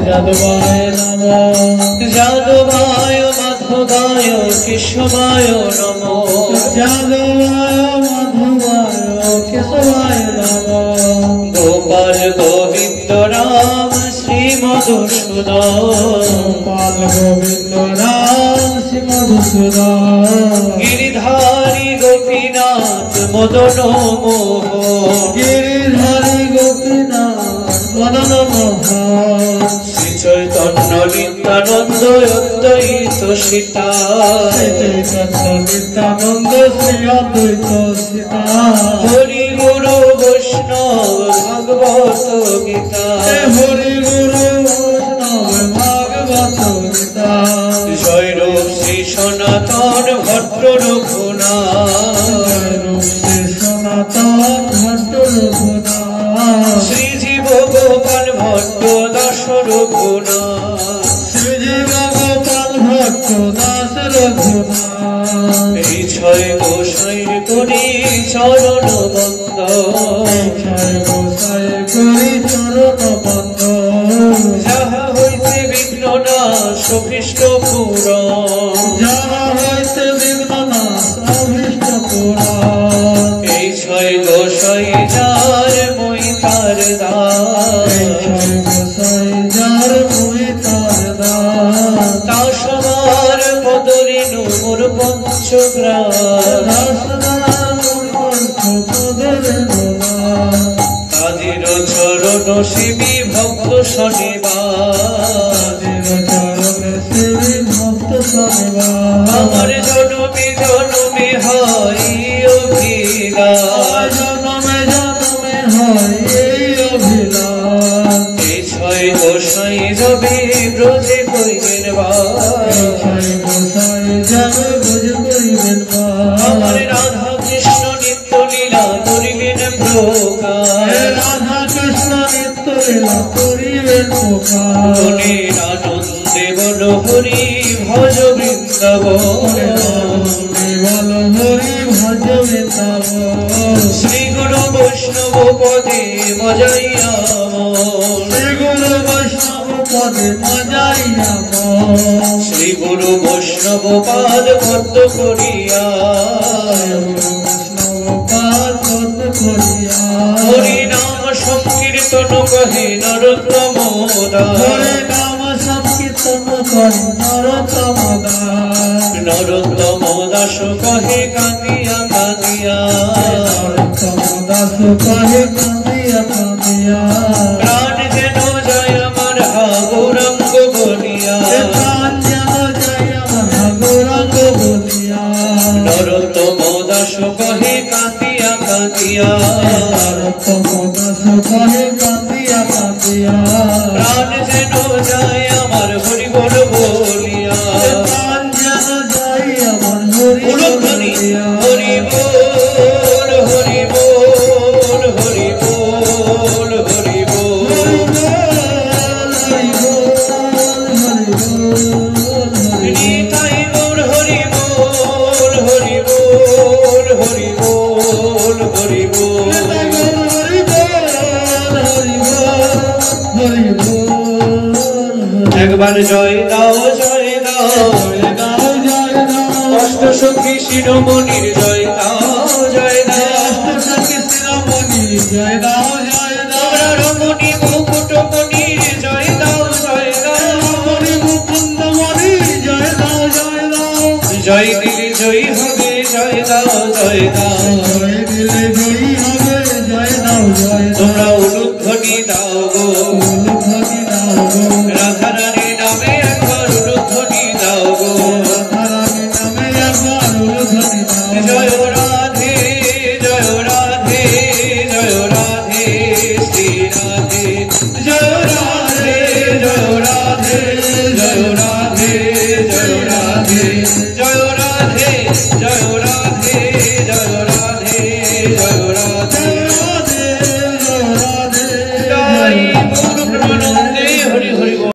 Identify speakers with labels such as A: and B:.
A: যাদবায় নমো যাদবায় মাধবায় কেশবায় নমো যাদবায় মাধবায় কেশবায় নমো গোপাল গোবিন্দ রাম শ্রী মধুসূদন গোপাল গোবিন্দ রাম শ্রী মধুসূদন গিরিধারী গোপীনাথ মদন মোহন গিরিধারী গোপীনাথ মদন মোহন শ্রী চৈতন্য নিত্যানন্দ অদ্বৈত সীতা চৈতন্য নিত্যানন্দ শ্রী অদ্বৈত সীতা হরি গুরু বৈষ্ণব ভাগবত গীতা হরি গুরু বৈষ্ণব ভাগবত গীতা জয় রূপ শ্রী সনাতন ভট্ট রঘুনাথ শ্রী সনাতন ভট্ট রঘুনাথ শ্রী জীব গোপাল ভট্ট দাস রঘুনাথ শ্রী জীব গোপাল ভট্ট দাস রঘুনাথ এই ছয় গোসাইর করি চরণ বন্দ ছয় গোসাই করি চরণ বন্দ যাহা হইতে বিঘ্ন নাশ অভীষ্ট পূরণ যাহা হইতে বিঘ্ন নাশ অভীষ্ট পূরণ এই ছয় গোসাই যার মই তার দান ছয় গোসাই যার মই তার দান তা সবার পদরেণু মোর পঞ্চগ্রাম তাদের চরণ সেবী ভক্ত শনিবার আমার জনমে জনমে হয় অভিলাষ জনমে জনমে হয় অভিলাষ এই ছয় গোসাই যাবে ব্রজে করিবেন বাস ছয় গোসাই যাবে ব্রজে করিবেন বাস আমার রাধা কৃষ্ণ নিত্য লীলা করিবেন প্রকাশ রাধা কৃষ্ণ নিত্য লীলা করিবেন প্রকাশ মনের আনন্দে বল হরি ভজ বৃন্দাবন বল হরি ভজ বৃন্দাবন শ্রী গুরু বৈষ্ণব পদে মজাইয়া শ্রী গুরু বৈষ্ণব পদে মজাইয়া শ্রী গুরু বৈষ্ণব পাদ পদ্ম করিয়া বৈষ্ণব পাদ পদ্ম করিয়া হরি নাম সংকীর্তন কহে নরোত্তম দাস হরি নাম সংকীর্তন কহে নরোত্তম দাস নরোত্তম দাস কহে কাঁদিয়া কাঁদিয়া নরোত্তম দাস কহে কাঁদিয়া কাঁদিয়া প্রাণ যেন যায় আমার গৌরাঙ্গ বলিয়া প্রাণ যেন যায় আমার গৌরাঙ্গ বলিয়া নরোত্তম দাস কহে কাঁদিয়া কাঁদিয়া নরোত্তম দাস কহে কাঁদিয়া কাঁদিয়া প্রাণ যেন যায় আমার হরি বল বলিয়া প্রাণ যেন যায় আমার হরি বলিয়া হরি বল হরি বল হরি বল হরি বল হরি বল নিতাই গৌর হরি বল হরি বল হরি বল হরি বল একবার জয় দাও জয় দাও দাও জয় দাও অষ্ট সখী শিরোমণির জয় দাও জয় দাও অষ্ট সখী শিরোমণির জয় দাও জয় দাও রমণী মুকুটমণির জয় দাও জয় দাও রমণী মুকুন্দমণির জয় দাও জয় দাও জয় দিলে জয়ী হবে জয় দাও জয় দাও জয় দিলে জয়ী হবে জয় দাও জয় তোমরা উলুধ্বনি দাও গো উলুধ্বনি দাও গো রাধা রানী নামে একবার উলুধ্বনি দাও গো রাধা রানী নামে একবার উলুধ্বনি দাও জয় রাধে জয় রাধে জয় রাধে শ্রী রাধে জয় রাধে জয় রাধে জয় রাধে জয় রাধে জয় রাধে জয়